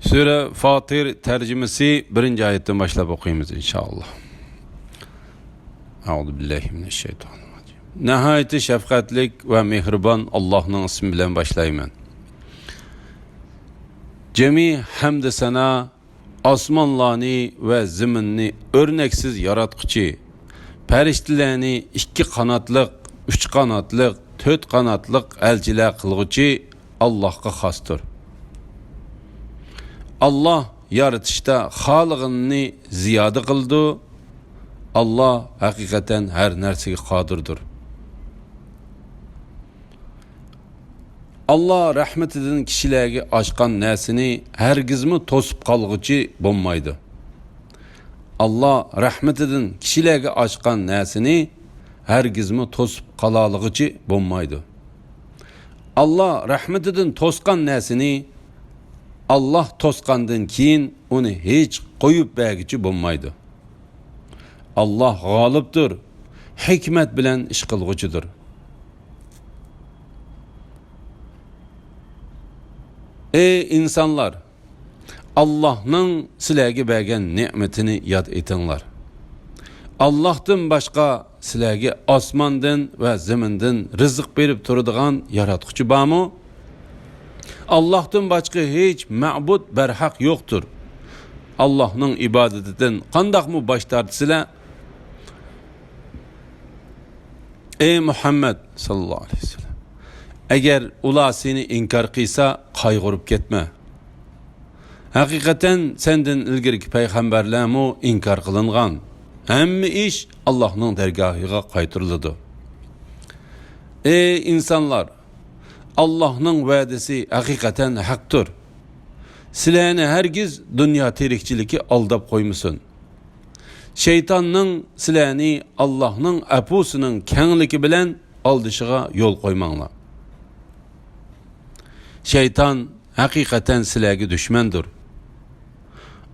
Sure Fatir tercümesi 1. ayetten başlap okuyumuz inşallah. Euzubillahimineşşeytanirracim. Nihayeti şefkatlik ve mehriban Allah'ın ismi bilen başlayman. Cemi hamd sana osmonlarni ve ziminni örneksiz yaratquchi, farishtalarni ikki qanotliq, uch qanotliq, to'rt qanotliq elchilar qilg'uchi Allohga xosdir. Allah yaratışda xalig'ini ziyoda qildi. Allah hakikaten her narsega qodirdir. Allah rahmetidan kishilarga ochgan narsani hargizmi to'sib qolg'uchi bo'lmaydi. Allah rahmetidan kishilarga ochgan narsani hargizmi to'sib qololg'uchi bo'lmaydi. Allah rahmetidan to'sgan narsani Allah to'sgandan keyin uni hech qo'yib bergichi bo'lmaydi. Allah g'olibdir, hikmat bilan ish qilg'uchidir. Ey insanlar, Allah'ның sizlarga bergan ne'matini yod etinglar. Allohdan boshqa sizlarga osmondan va zamindan rizq berib turadigan yaratquchi bormi? Allohdan boshqa hech ma'bud barhaq yo'qdir. Allohning ibodatidan qandoqmi bosh tortsizlar? Ey Muhammad sallallohu alayhi vasallam, agar ular seni inkor qilsa, qayg'urib ketma. Haqiqatan sendan ilgirki payg'ambarlarmi inkor qilingan. Hamma ish Allohning dargohiga qaytariladi. Ey insanlar, Allah'ның va'dasi haqiqatan haqdir. Sizlarni hargiz dunyo tirikchiligi aldab qo'ymasin. Şeytanның sizlarni Allohning afusining kengligi bilan aldishiga yo'l qo'ymanglar. Şeytan haqiqatan sizlarga dushmandir.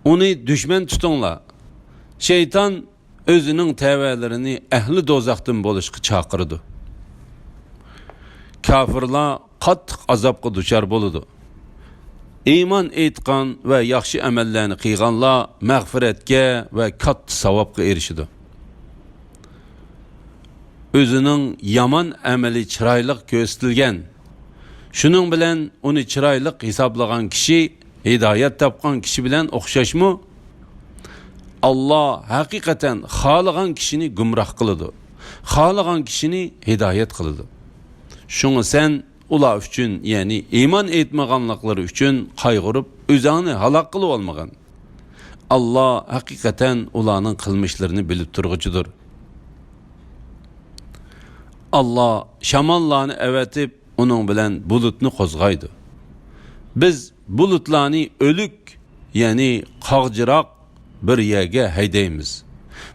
Uni dushman tutinglar. Şeytan o'zining tavalarini ahli do'zaxdan bo'lishga chaqirdi. Kafirlar qattiq azobga duchor bo'ladi. Iymon etgan va yaxshi amallarni qilganlar mag'firatga va katta savobga erishadi. O'zining yomon amali chiroyli ko'rsatilgan, shuning bilan uni chiroyli hisoblagan kishi hidoyat topgan kishi bilan o'xshashmi? Allah haqiqatan xohlagan kishini gumroh qiladi, xohlagan kishini hidoyat qiladi. Şunu sen ular üçün, yani iman etmeganlıkları üçün qayg'urib, o'zingni halok qilib olmagan. Allah hakikaten ularning qilmishlarini bilib turg'uchidir. Allah shamollarni avatib, uning bilan bulutni qo'zg'aydi. Biz bulutlarni o'lik, yani qog'jiroq bir yerga haydaymiz.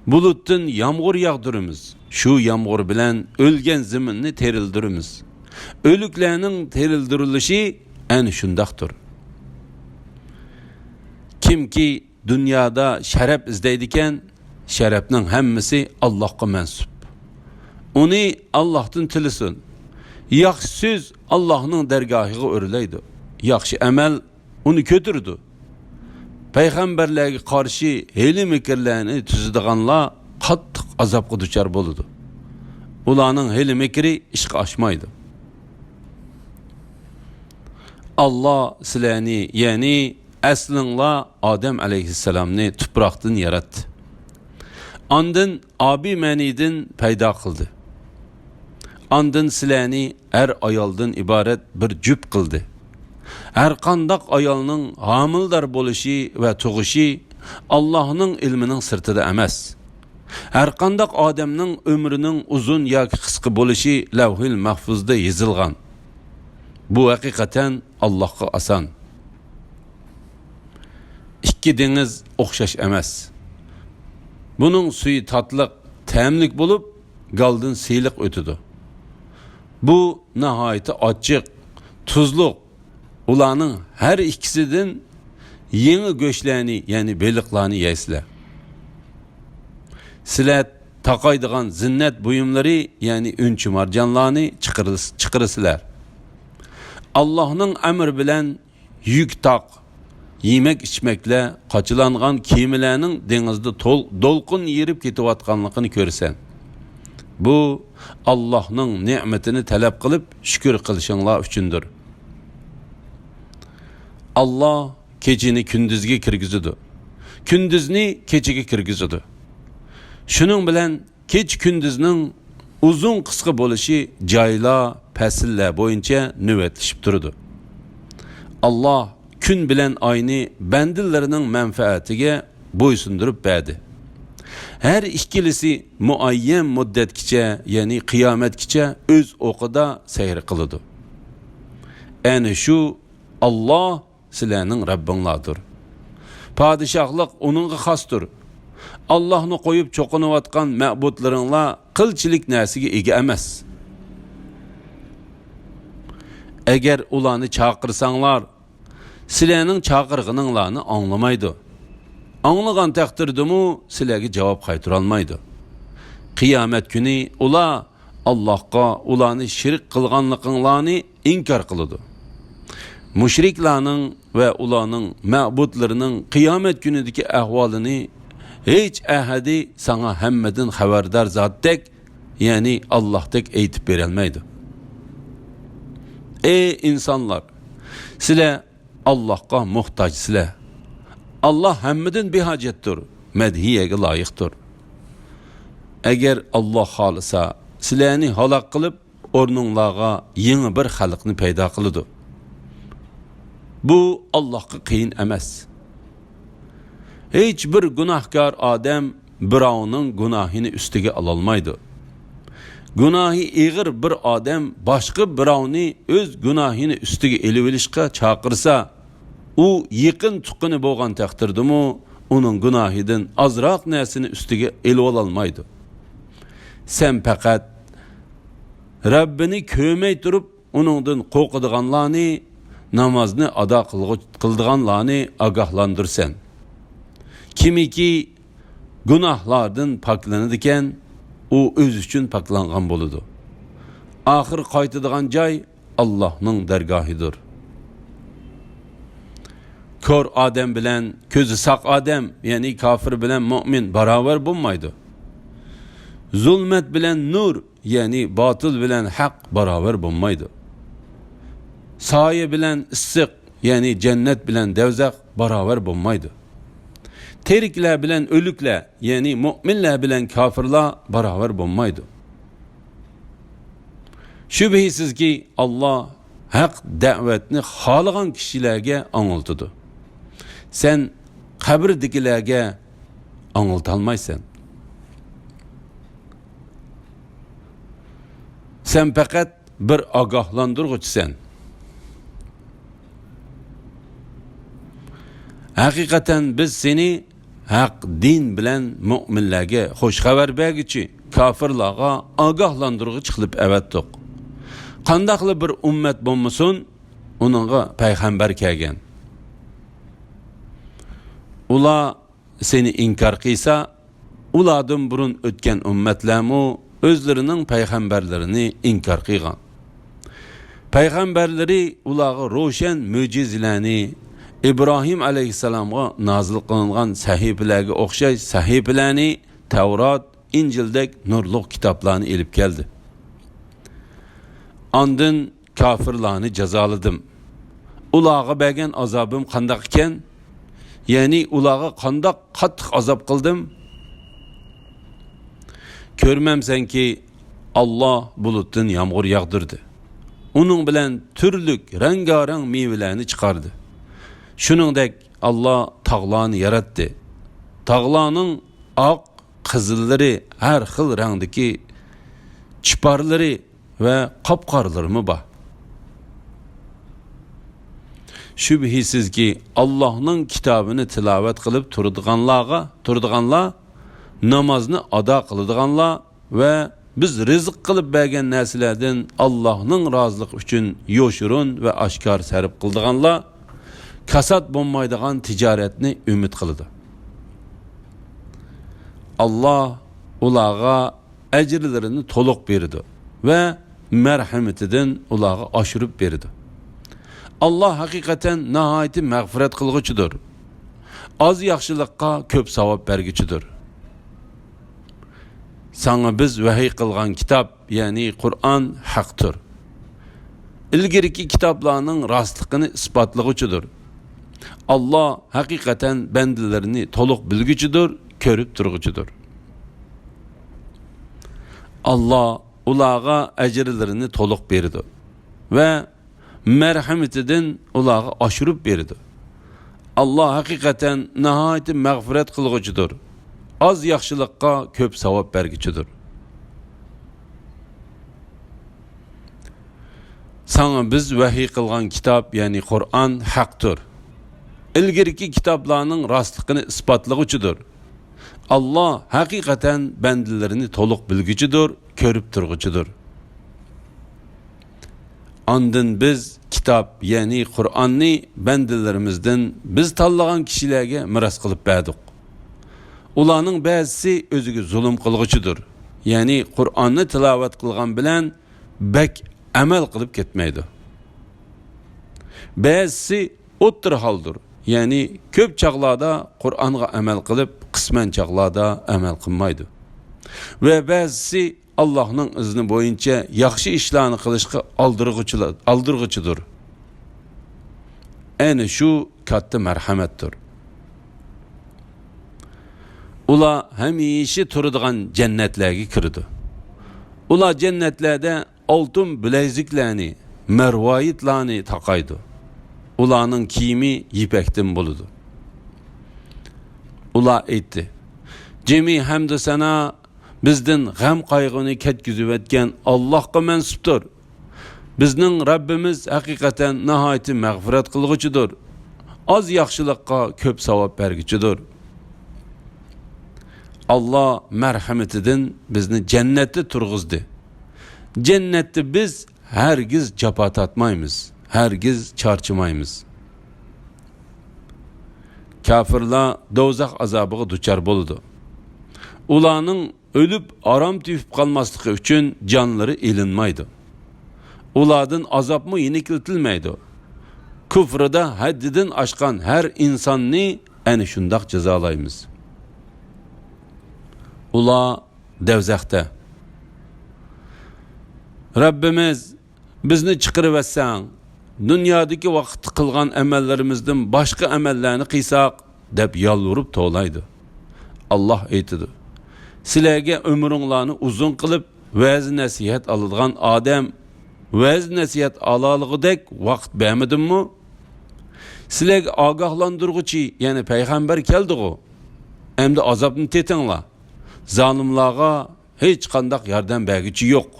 Bulutdan yomg'ir yog'diramiz. Shu yomg'ir bilan o'lgan zaminni terildiramiz. Ölüklerinin terildirilişi en şundaqdır. Kim ki dünyada şeref izleydiken, şerefnin hemmisi Allah'a mensup. Onu Allah'tan tilisin. Yaxşı söz Allah'ın dergahıga örüleydi. Yaxşı emel onu kötürdü. Peygamberlerine karşı heli mikirlerini tüzüdüğanlar qattiq azapqa duchor bo'ladi. Ularning heli mikri ishga oshmaydi. Allah sizlarni, yani aslinglar Adem aleyhisselamni tuproqdan yaratdi. Ondan abi manidin paydo qildi. Ondan sizlarni her ayoldan iborat bir jup qildi. Her qandoq ayolning homildor bo'lishi va tug'ishi Allohning ilmining sirtida emas. Her qandoq odamning umrining uzun yoki qisqa bo'lishi lavhil mahfuzda yozilgan. Bu hakikaten Allah'a asan. İki deniz o'xshash emas. Bunun suyu tatlıq, təmlik bulup qaldın siyliq ötüdü. Bu nihayeti açıq, tuzluq. Ulanın her ikisinden yeni göçlerini, yani beliqlarını yeysizler. Sizlar taqaydigan zinnet buyumları, yani ünçü marcanlarını çıqırısılar. Allah'ın emir bilen yük tak, yemek içmekle qaçılanğan kemilerning dengizde dolqun yerib ketayotganligini ko'rsan. Bu Allohning ne'matini talab qilib shukr qilishinglar uchundir. Allah kechini kunduzga kirgizadi. Kunduzni kechiga kirgizadi. Shuning bilan kech kunduzning uzun qisqa bo'lishi joylar, fasllar bo'yicha navbatlashib turadi. Allah kun bilan oyni bandalarining manfaatiga bo'ysundirib berdi. Her ikkilisi muayyen muddatgacha, ya'ni qiyomatgacha o'z o'qida sayr qiladi. Ana shu Allah sizlarning Rabbinglardir. Padişahlık onunğa xasdır. Allah'ını koyup çoqunayotgan ma'budlaringlar qilchilik narsiga ega emas. Eğer ularni chaqirsanglar, sizlarning chaqirg'ininglarni anglamaydi. Anglagan taqdirdimi sizlarga javob qaytara olmaydi. Qiyomat kuni ular Allohga ularni shirk qilganliklarini inkor qiladi. Müşriklarning ve ularning ma'budlarining qiyomat kunidagi ahvolini hech ahadi sana hammadan xabardor zotdek, ya'ni Allohdek aytib berolmaydi. Ey insonlar, sizlar Allohga muhtojsizlar. Allah hammadan behojatdir, madhiyaga loyiqdir. Agar Alloh xolisa, sizlarni halok qilib, o'rninglarga yangi bir xalqni paydo qiladi. Bu Allohga qiyin emas. Hiç bir günahkar adam birovning gunohini ustiga ololmaydi. Gunohi ig'ir bir odam boshqa birovni o'z gunohini ustiga elib olishga chaqirsa, u yaqin tuqqani bo'lgan taqdirdami, uning gunohidan ozroq narsani ustiga elib ololmaydi. Sen faqat Rabbini ko'may turib, uningdan qo'rqadiganlarni, namozni ado qildiganlarni ogohlantirsan. Kimiki gunohlardan poklanadigan, u o'z uchun poklangan bo'ladi. Oxir qaytadigan joy Allohning dargohidir. Ko'r odam bilan ko'zi saq odam, ya'ni kofir bilan mu'min barobar bo'lmaydi. Zulmat bilan nur, ya'ni botil bilan haq barobar bo'lmaydi. Soya bilan issiq, ya'ni jannat bilan dovzax barobar bo'lmaydi. Terikler bilen ölükler, yani mu'minler bilen kafirler beraber bulmaydı. Şüphesiz ki Allah hak davetini halagan kişilerge anıltıdı. Sen kabirdekilerge anıltalmaysan. Sen fakat bir agahlandırgıçsan. Hakikaten biz seni haq din bilan mu'minlarga xo'sh xabar bergichi kofirlarga ogohlantiruvchi qilib avatdiq. Qandaqli bir ummat bo'lmasin, uningga payg'ambar kelgan. Ular seni inkor qilsa, ulardan burun o'tgan ummatlarmu o'zlarining payg'ambarlarini inkor qilgan. Payg'ambarlari ularga ro'shan mo'jizalarni İbrahim aleyhisselam'a nazil kılınan sahifelerge okşay sahifelerini Tevrat, İncil'dek nurluk kitaplarını elip geldi. Andın kafirlarını cezaladım. Ulağa bergen azabım kandak iken, yani ulağa kandak katıq azap kıldım. Görmemsen ki Allah bulutun yağmur yağdırdı. Onun bilen türlük rengarenk meyvelerini çıkardı. Shuningdek Allah tog'larni yaratdi. Tog'larning oq, qizillari, har xil rangdagi chiparlari va qop-qorlarimi bor. Shubhisizki Allohning kitobini tilovat qilib turadiganlar, namozni ado qiladiganlar va biz rizq qilib bergan narsalardan Allohning roziligi uchun yo'shirun va oshkor sarf qiladiganlar kasat bo'lmaydigan tijoratni umid qiladi. Allah ularga ajrlarini to'liq berdi va marhamatidan ularga oshirib berdi. Allah haqiqatan nihoyatda mag'firat qilg'uchidir. Az yaxshilikqa ko'p savob berguchidir. Sana biz vahiy qilgan kitob, ya'ni Qur'on haqdir. Ilgirki kitoblarning rostligini isbotlag'uchidir. Allah haqiqatan bandalarini to'liq bilguchidir, ko'rib turg'uchidir. Allah ularga ajrlarini to'liq berdi va merhametinden ularga aşırıp berdi. Allah haqiqatan nihoyatda mag'firat qilg'uchidir. Az yaxshilikqa ko'p savob berguchidir. Sana biz vahiy qilgan kitob, ya'ni Qur'on haqdir. Ilgirki kitoblarning rostligini isbotlag'uchidir. Allah haqiqatan bandalarini to'liq bilguchidir, ko'rib turg'uchidir. Andın biz kitap, yani Kur'an'ni bendelerimizden biz tanlagan kişilerge miras kılıp berdik. Ularning ba'zisi özüge zulüm kılgıçıdır. Yani Kur'an'ni tilavet kılgan bilen bek amel kılıp ketmeydi. Ba'zisi o'ttir haldır. Yani köp çağlarda Kur'an'a amel kılıp kısmen çağlarda amel kılmaydı. Ve ba'zisi Allah'ın izni boyunca yaxshi ishlarni qilishga aldırgıçıdır. Ana shu katta marhamatdir. Ular hamisha turadigan jannatlarga kirdi. Ular jannatlarda oltin bileziklarni, marvoyitlarni taqaydi. Ularning kiyimi yipakdan bo'ladi. Ular aytdi: "Jami hamd sana bizden g'am qayg'uni ketkizib etgan Allohga mansubdir. Bizning Rabbimiz haqiqatan nihoyatda mag'firat qilg'uchidir. Az yaxshilikqa ko'p savob berguchidir." Allah marhametidan bizni jannatda turg'izdi. Jannatda biz hargiz jafo tatmaymiz, hargiz charchamaymiz. Kafirlar do'zax azobiga duchor bo'ldi. Ularning ölüp aram tüyüp kalmaslığı için canları ilinmaydı. Ulardan azap mı yenikiltilmeydi. Küfrede haddidin aşkan her insanını en şundak cezalayımız. Ula devzekte. Rabbimiz bizni çıkırıversen, dünyadaki vakit kılgan emellerimizden başka emellerini kıysak, dep yalvarıp to'laydi. Allah aytidi: "Sizlarga ömrünglarni uzun qilib, va'z nasihat aladigan odam va'z nasihat alaligidek vaqt bermadimmi? Sizlarga ogohlantiruvchi, ya'ni payg'ambar keldi-ku. Endi azobni tetinglar. Zalimlarga hech qanday yordam berguchi yo'q."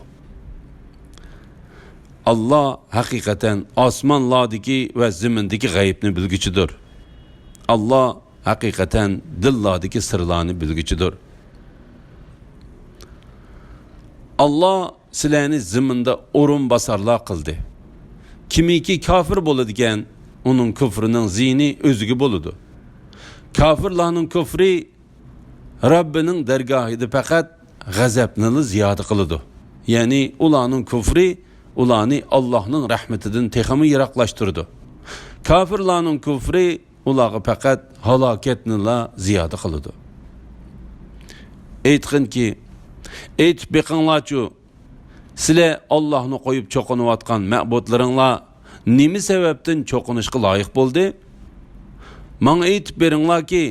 Allah haqiqatan osmonlardagi va zimindagi g'aybni bilguchidir. Allah haqiqatan dillardagi sirlarni bilguchidir. Allah sizlarni ziminda o'rin basarlar qildi. Kimiki kafir bo'ladigan, uning kufrining zini o'ziga bo'ladi. Kafirlarning kufri Rabbining dargohida faqat g'azabni ziyoda qiladi. Ya'ni ularning kufri ularni Allohning rahmatidan texmi yiroqlashtirdi. Kafirlarning kufri ularga faqat halokatni ziyoda qiladi. Aytqinki, aytib beqinglarchu, sizlar Allohni qo'yib cho'qinayotgan ma'budlaringlar nima sababdan cho'qinishga loyiq bo'ldi? Menga aytib beringlarki,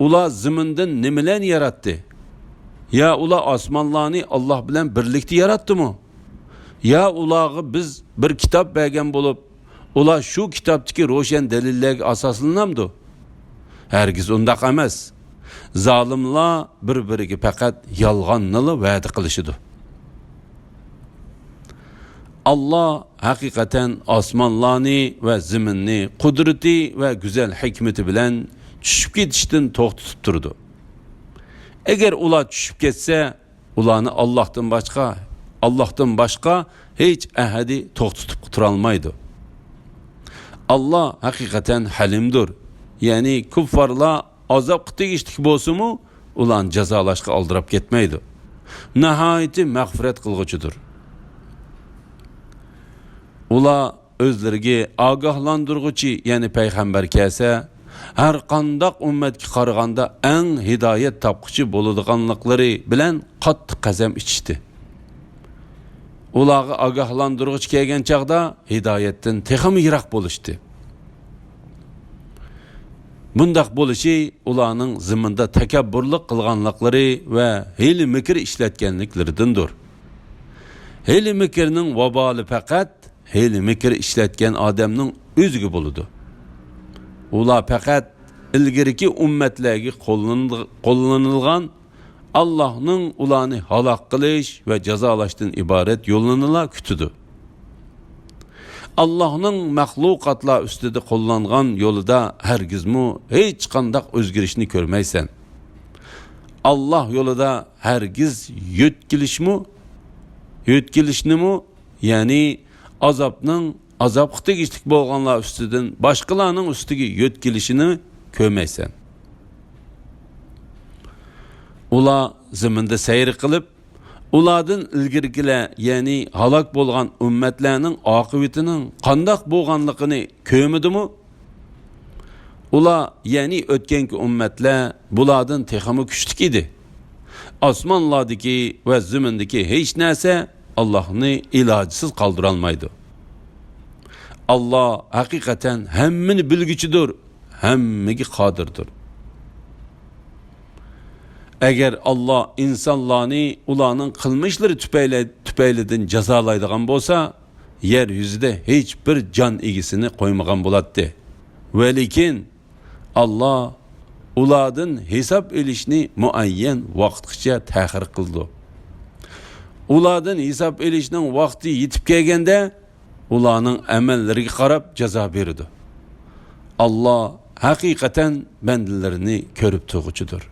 ular zimindan nimalarni yaratdi? Ya ular osmonlarni Alloh bilan birlikda yaratdimi? Ya ularga biz bir kitob bergan bo'lib, ular shu kitobdagi ro'shan dalillarga asoslanamdi? Hargiz undaq emas. Zalimlar bir-biriga faqat yolg'onni va'da qilishidi. Allah haqiqatan osmonlarni va zaminni qudrati va go'zal hikmati bilan tushib ketishdan to'xtatib turdi. Agar ular tushib ketsa, ularni Allohdan boshqa hech ahadi to'xtatib tura olmaydi. Allah haqiqatan halimdir. Ya'ni kuffarlar azobga tegishlik bo'lsa-mu, ularni jazolashga oldirib ketmaydi. Nihoyatda mag'firat qilg'uchidir. Ular o'zlariga ogohlantiruvchi, ya'ni payg'ambar kelsa, har qanday ummatga qaraganda eng hidoyat topquchi bo'ladiganliklari bilan qattiq qasam ichishdi. Ularga ogohlantiruvchi kelgan chaqda hidoyatdan texmi yiroq bo'lishdi. Bundaq bo'lishi ularning ziminda takabburlik qilganliklari va hiyla mikr ishlatganliklaridandir. Hiyla mikrning vaboli faqat hiyla mikr ishlatgan odamning o'ziga bo'ladi. Ular faqat ilgiriki ummatlarga qo'llanilgan Allohning ularni halok qilish va jazolashdan iborat yo'lini kutidi. Allohning mahluqotlar ustida qo'llangan yo'lida hargizmi hech qanday o'zgarishni ko'rmaysan. Alloh yo'lida hargiz yo'tkilishni, ya'ni azobga tegishlik bo'lganlar ustidan boshqalarning ustiga yo'tkilishini ko'rmaysan. Ular zaminda sayr qilib, ulardan ilgirgilar, ya'ni halok bo'lgan ummatlarning oqibatining qandoq bo'lganligini ko'rmadimi? Ular, ya'ni o'tganki ummatlar bulardan texmi kuchli edi. Osmonlardagi va zamindagi hech narsa Allohni ilojisiz qoldira olmaydi. Allah haqiqatan hammani bilguchidir, hammaga qodirdir. Agar Allah insonlarni ularning qilmishlari tufaylidan jazolaydigan bo'lsa, yer yuzida hech bir jon egisini qo'ymagan bo'ladi. Va lekin Allah ulardan hisob olishni muayyan vaqtgacha ta'xir qildi. Ulardan hisob olishning vaqti yetib kelganda ularning amallariga qarab jazo berdi. Allah haqiqatan bandalarini ko'rib turg'uchidir.